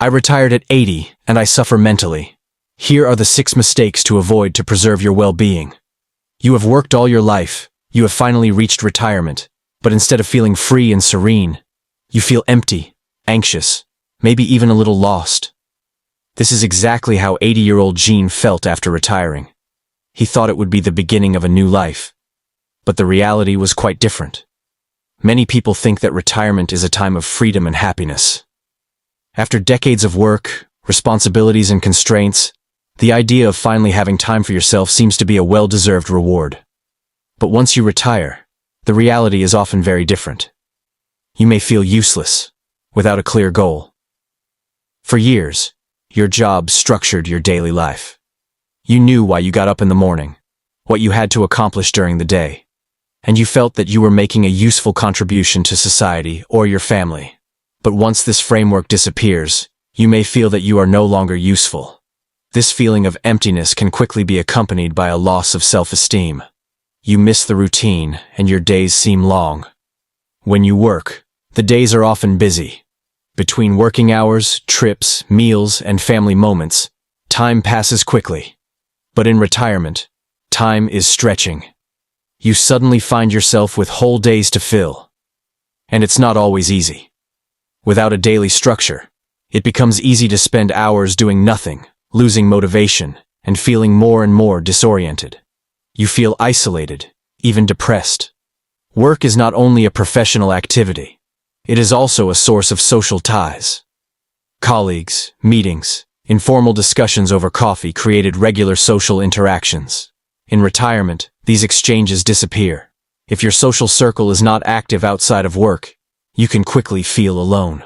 I retired at 80, and I suffer mentally. Here are the 6 mistakes to avoid to preserve your well-being. You have worked all your life, you have finally reached retirement, but instead of feeling free and serene, you feel empty, anxious, maybe even a little lost. This is exactly how 80-year-old Gene felt after retiring. He thought it would be the beginning of a new life. But the reality was quite different. Many people think that retirement is a time of freedom and happiness. After decades of work, responsibilities and constraints, the idea of finally having time for yourself seems to be a well-deserved reward. But once you retire, the reality is often very different. You may feel useless, without a clear goal. For years, your job structured your daily life. You knew why you got up in the morning, what you had to accomplish during the day, and you felt that you were making a useful contribution to society or your family. But once this framework disappears, you may feel that you are no longer useful. This feeling of emptiness can quickly be accompanied by a loss of self-esteem. You miss the routine, and your days seem long. When you work, the days are often busy. Between working hours, trips, meals, and family moments, time passes quickly. But in retirement, time is stretching. You suddenly find yourself with whole days to fill. And it's not always easy. Without a daily structure, it becomes easy to spend hours doing nothing, losing motivation, and feeling more and more disoriented. You feel isolated, even depressed. Work is not only a professional activity, it is also a source of social ties. Colleagues, meetings, informal discussions over coffee created regular social interactions. In retirement, these exchanges disappear. If your social circle is not active outside of work, you can quickly feel alone.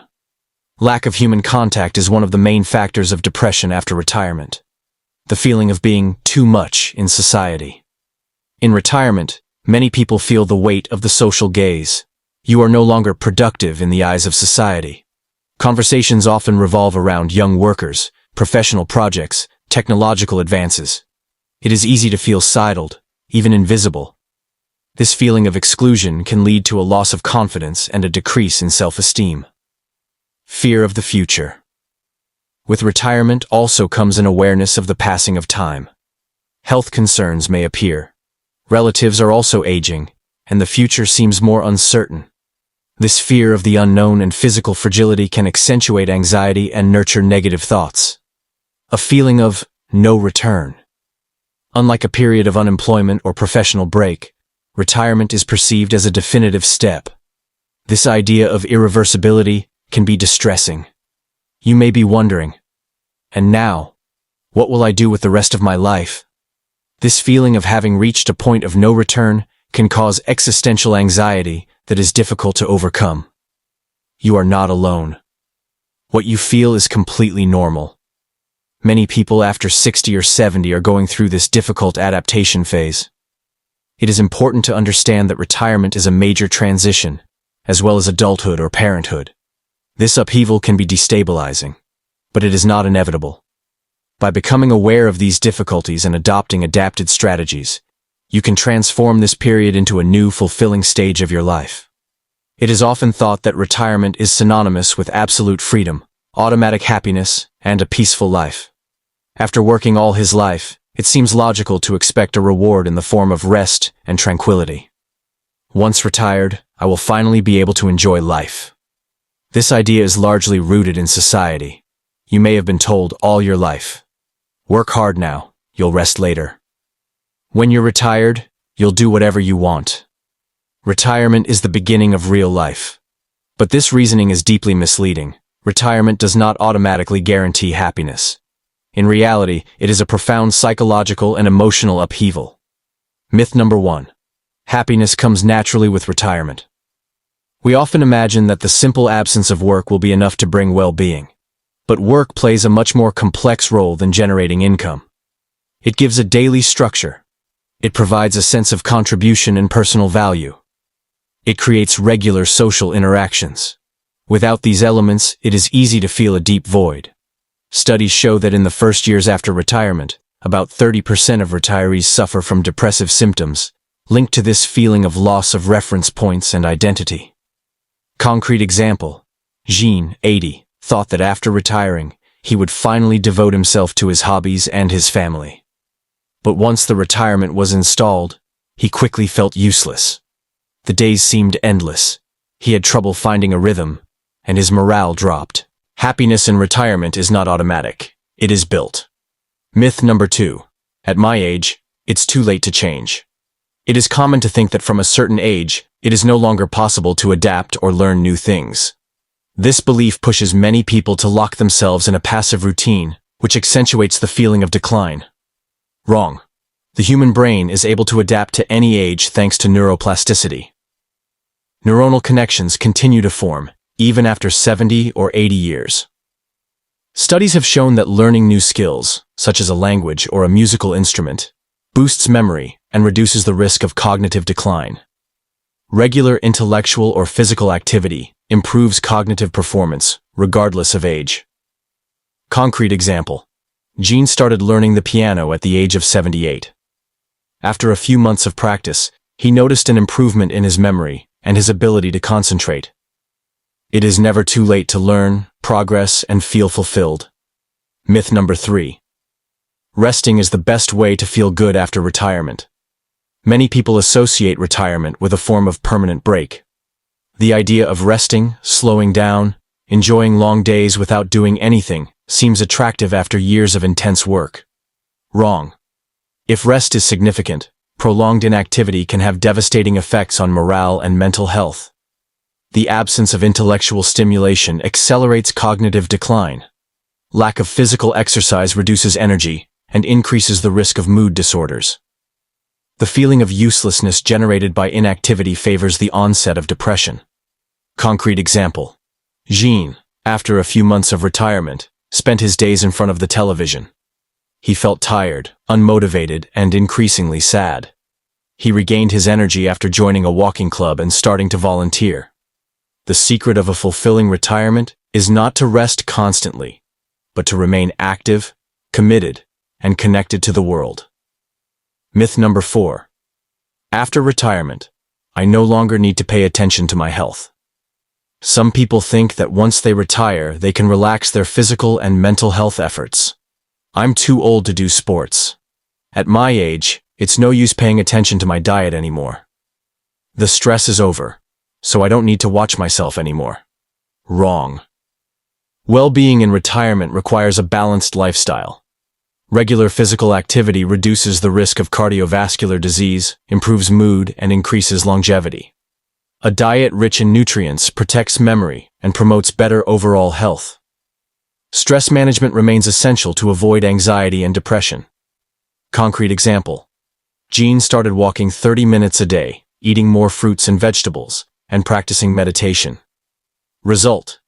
Lack of human contact is one of the main factors of depression after retirement. The feeling of being too much in society. In retirement, many people feel the weight of the social gaze. You are no longer productive in the eyes of society. Conversations often revolve around young workers, professional projects, technological advances. It is easy to feel siloed, even invisible. This feeling of exclusion can lead to a loss of confidence and a decrease in self-esteem. Fear of the future. With retirement also comes an awareness of the passing of time. Health concerns may appear. Relatives are also aging, and the future seems more uncertain. This fear of the unknown and physical fragility can accentuate anxiety and nurture negative thoughts. A feeling of no return. Unlike a period of unemployment or professional break, retirement is perceived as a definitive step. This idea of irreversibility can be distressing. You may be wondering, and now, what will I do with the rest of my life? This feeling of having reached a point of no return can cause existential anxiety that is difficult to overcome. You are not alone. What you feel is completely normal. Many people after 60 or 70 are going through this difficult adaptation phase. It is important to understand that retirement is a major transition, as well as adulthood or parenthood. This upheaval can be destabilizing, but it is not inevitable. By becoming aware of these difficulties and adopting adapted strategies, you can transform this period into a new, fulfilling stage of your life. It is often thought that retirement is synonymous with absolute freedom, automatic happiness, and a peaceful life. After working all his life, it seems logical to expect a reward in the form of rest and tranquility. Once retired, I will finally be able to enjoy life. This idea is largely rooted in society. You may have been told all your life, work hard now, you'll rest later. When you're retired, you'll do whatever you want. Retirement is the beginning of real life. But this reasoning is deeply misleading. Retirement does not automatically guarantee happiness. In reality, it is a profound psychological and emotional upheaval. Myth number 1. Happiness comes naturally with retirement. We often imagine that the simple absence of work will be enough to bring well-being. But work plays a much more complex role than generating income. It gives a daily structure. It provides a sense of contribution and personal value. It creates regular social interactions. Without these elements, it is easy to feel a deep void. Studies show that in the first years after retirement, about 30% of retirees suffer from depressive symptoms, linked to this feeling of loss of reference points and identity. Concrete example: Jean, 80, thought that after retiring, he would finally devote himself to his hobbies and his family. But once the retirement was installed, he quickly felt useless. The days seemed endless. He had trouble finding a rhythm, and his morale dropped. Happiness in retirement is not automatic. It is built. Myth number 2. At my age, it's too late to change. It is common to think that from a certain age, it is no longer possible to adapt or learn new things. This belief pushes many people to lock themselves in a passive routine, which accentuates the feeling of decline. Wrong. The human brain is able to adapt to any age thanks to neuroplasticity. Neuronal connections continue to form, even after 70 or 80 years. Studies have shown that learning new skills, such as a language or a musical instrument, boosts memory and reduces the risk of cognitive decline. Regular intellectual or physical activity improves cognitive performance, regardless of age. Concrete example. Gene started learning the piano at the age of 78. After a few months of practice, he noticed an improvement in his memory and his ability to concentrate. It is never too late to learn, progress, and feel fulfilled. Myth number 3. Resting is the best way to feel good after retirement. Many people associate retirement with a form of permanent break. The idea of resting, slowing down, enjoying long days without doing anything seems attractive after years of intense work. Wrong. If rest is significant, prolonged inactivity can have devastating effects on morale and mental health. The absence of intellectual stimulation accelerates cognitive decline. Lack of physical exercise reduces energy and increases the risk of mood disorders. The feeling of uselessness generated by inactivity favors the onset of depression. Concrete example. Jean, after a few months of retirement, spent his days in front of the television. He felt tired, unmotivated, and increasingly sad. He regained his energy after joining a walking club and starting to volunteer. The secret of a fulfilling retirement is not to rest constantly, but to remain active, committed, and connected to the world. Myth number 4. After retirement, I no longer need to pay attention to my health. Some people think that once they retire, they can relax their physical and mental health efforts. I'm too old to do sports. At my age, it's no use paying attention to my diet anymore. The stress is over, so I don't need to watch myself anymore. Wrong. Well-being in retirement requires a balanced lifestyle. Regular physical activity reduces the risk of cardiovascular disease, improves mood, and increases longevity. A diet rich in nutrients protects memory and promotes better overall health. Stress management remains essential to avoid anxiety and depression. Concrete example. Jean started walking 30 minutes a day, eating more fruits and vegetables, and practicing meditation. Result.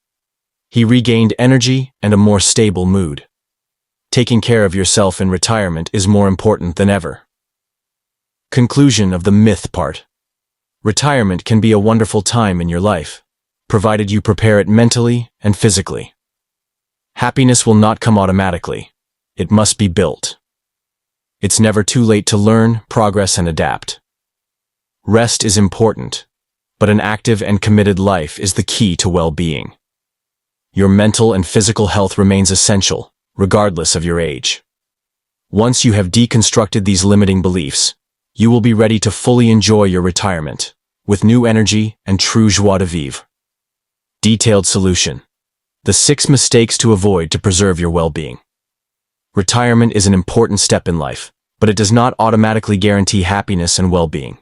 He regained energy and a more stable mood. Taking care of yourself in retirement is more important than ever. Conclusion of the myth part. Retirement can be a wonderful time in your life, provided you prepare it mentally and physically. Happiness will not come automatically. It must be built. It's never too late to learn, progress, and adapt. Rest is important, but an active and committed life is the key to well-being. Your mental and physical health remains essential, regardless of your age. Once you have deconstructed these limiting beliefs, you will be ready to fully enjoy your retirement, with new energy and true joie de vivre. Detailed solution. The 6 mistakes to avoid to preserve your well-being. Retirement is an important step in life, but it does not automatically guarantee happiness and well-being.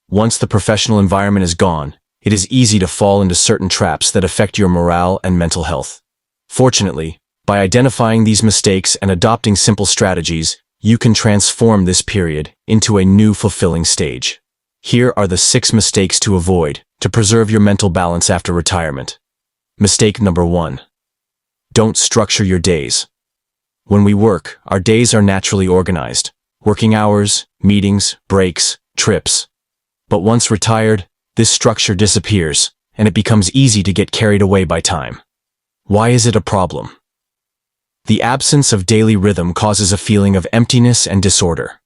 Once the professional environment is gone, it is easy to fall into certain traps that affect your morale and mental health. Fortunately, by identifying these mistakes and adopting simple strategies, you can transform this period into a new fulfilling stage. Here are the 6 mistakes to avoid to preserve your mental balance after retirement. Mistake number 1. Don't structure your days. When we work, our days are naturally organized. Working hours, meetings, breaks, trips. But once retired, this structure disappears, and it becomes easy to get carried away by time. Why is it a problem? The absence of daily rhythm causes a feeling of emptiness and disorder.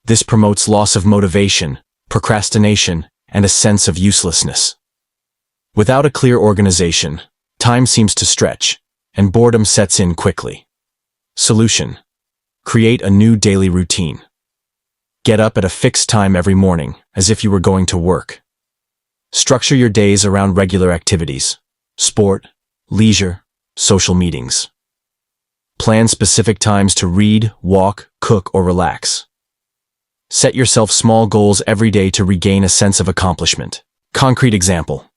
This promotes loss of motivation, procrastination, and a sense of uselessness. Without a clear organization, Time seems to stretch, and boredom sets in quickly. Solution: create a new daily routine. Get up at a fixed time every morning, as if you were going to work. Structure your days around regular activities: sport, leisure, social meetings. Plan specific times to read, walk, cook, or relax. Set yourself small goals every day to regain a sense of accomplishment. Concrete example: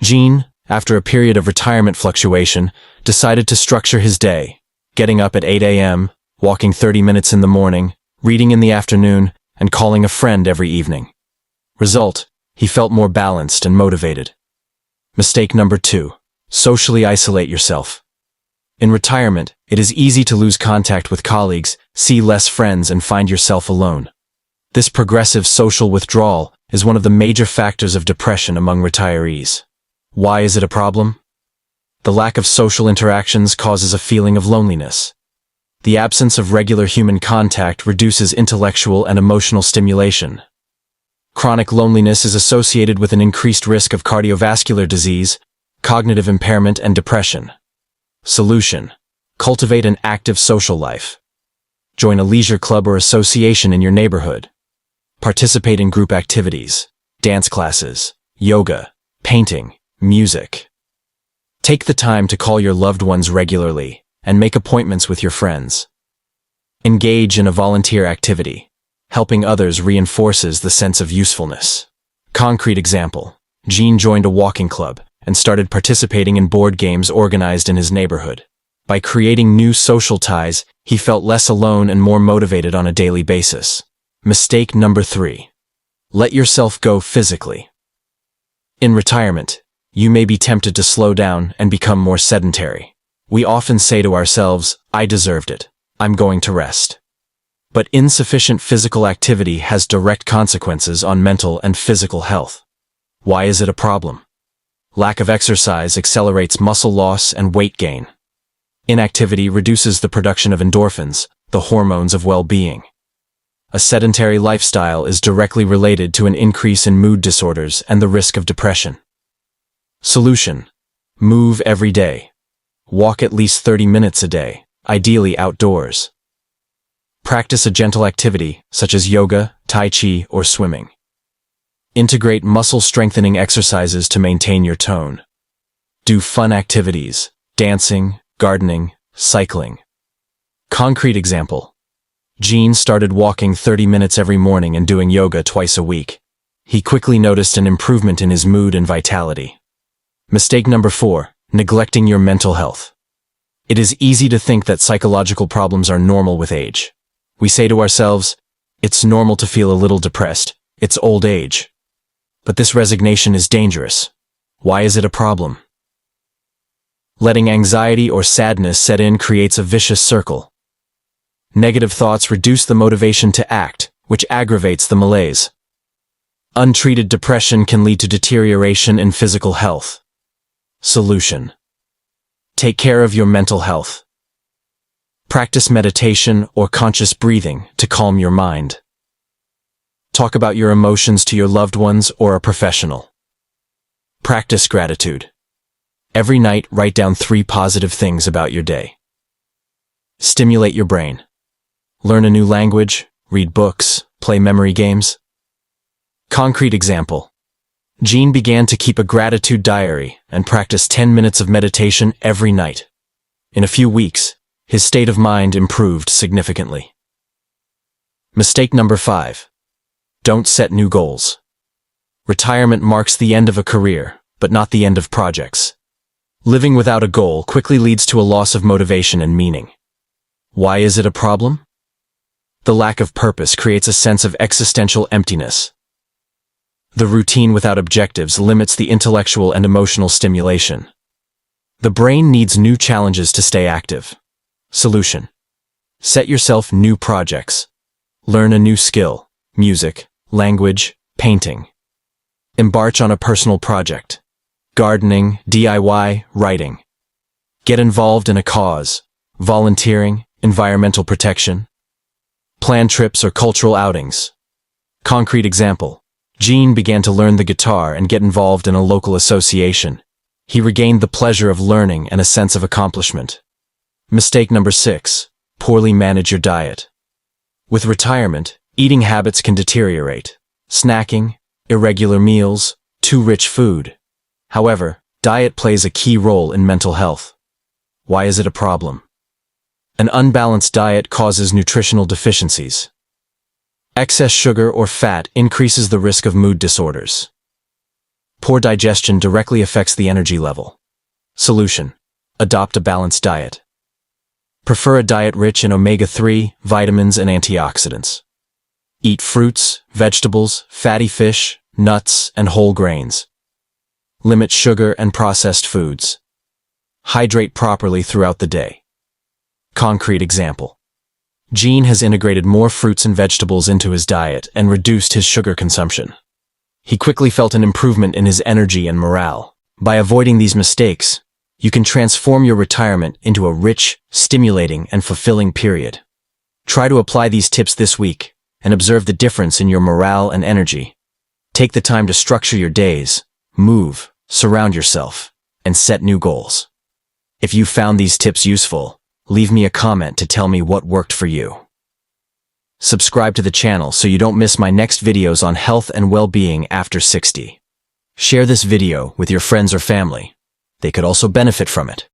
Gene, after a period of retirement fluctuation, decided to structure his day, getting up at 8 a.m., walking 30 minutes in the morning, reading in the afternoon, and calling a friend every evening. Result: he felt more balanced and motivated. Mistake number 2. Socially isolate yourself. In retirement, it is easy to lose contact with colleagues, see less friends, and find yourself alone. This progressive social withdrawal is one of the major factors of depression among retirees. Why is it a problem? The lack of social interactions causes a feeling of loneliness. The absence of regular human contact reduces intellectual and emotional stimulation. Chronic loneliness is associated with an increased risk of cardiovascular disease, cognitive impairment, and depression. Solution: cultivate an active social life. Join a leisure club or association in your neighborhood. Participate in group activities, dance classes, yoga, painting, music. Take the time to call your loved ones regularly and make appointments with your friends. Engage in a volunteer activity. Helping others reinforces the sense of usefulness. Concrete example: Gene joined a walking club and started participating in board games organized in his neighborhood. By creating new social ties, he felt less alone and more motivated on a daily basis. Mistake number 3. Let yourself go physically. In retirement, you may be tempted to slow down and become more sedentary. We often say to ourselves, "I deserved it. I'm going to rest." But insufficient physical activity has direct consequences on mental and physical health. Why is it a problem? Lack of exercise accelerates muscle loss and weight gain. Inactivity reduces the production of endorphins, the hormones of well-being. A sedentary lifestyle is directly related to an increase in mood disorders and the risk of depression. Solution: move every day. Walk at least 30 minutes a day, ideally outdoors. Practice a gentle activity, such as yoga, tai chi, or swimming. Integrate muscle-strengthening exercises to maintain your tone. Do fun activities: dancing, gardening, cycling. Concrete example: Gene started walking 30 minutes every morning and doing yoga twice a week. He quickly noticed an improvement in his mood and vitality. Mistake number 4. Neglecting your mental health. It is easy to think that psychological problems are normal with age. We say to ourselves, "It's normal to feel a little depressed. It's old age." But this resignation is dangerous. Why is it a problem? Letting anxiety or sadness set in creates a vicious circle. Negative thoughts reduce the motivation to act, which aggravates the malaise. Untreated depression can lead to deterioration in physical health. Solution: take care of your mental health. Practice meditation or conscious breathing to calm your mind. Talk about your emotions to your loved ones or a professional. Practice gratitude. Every night, write down 3 positive things about your day. Stimulate your brain. Learn a new language, read books, play memory games. Concrete example: Gene began to keep a gratitude diary and practice 10 minutes of meditation every night. In a few weeks, his state of mind improved significantly. Mistake number 5. Don't set new goals. Retirement marks the end of a career, but not the end of projects. Living without a goal quickly leads to a loss of motivation and meaning. Why is it a problem? The lack of purpose creates a sense of existential emptiness. The routine without objectives limits the intellectual and emotional stimulation. The brain needs new challenges to stay active. Solution: set yourself new projects. Learn a new skill: music, language, painting. Embark on a personal project: gardening, DIY, writing. Get involved in a cause: volunteering, environmental protection. Plan trips or cultural outings. Concrete example: Gene began to learn the guitar and get involved in a local association. He regained the pleasure of learning and a sense of accomplishment. Mistake number 6. Poorly manage your diet. With retirement, eating habits can deteriorate. Snacking, irregular meals, too rich food. However, diet plays a key role in mental health. Why is it a problem? An unbalanced diet causes nutritional deficiencies. Excess sugar or fat increases the risk of mood disorders. Poor digestion directly affects the energy level. Solution: adopt a balanced diet. Prefer a diet rich in omega-3, vitamins, and antioxidants. Eat fruits, vegetables, fatty fish, nuts, and whole grains. Limit sugar and processed foods. Hydrate properly throughout the day. Concrete example. Gene has integrated more fruits and vegetables into his diet and reduced his sugar consumption. He quickly felt an improvement in his energy and morale. By avoiding these mistakes, you can transform your retirement into a rich, stimulating, and fulfilling period. Try to apply these tips this week and observe the difference in your morale and energy. Take the time to structure your days, move, surround yourself, and set new goals. If you found these tips useful, leave me a comment to tell me what worked for you. Subscribe to the channel so you don't miss my next videos on health and well-being after 60. Share this video with your friends or family. They could also benefit from it.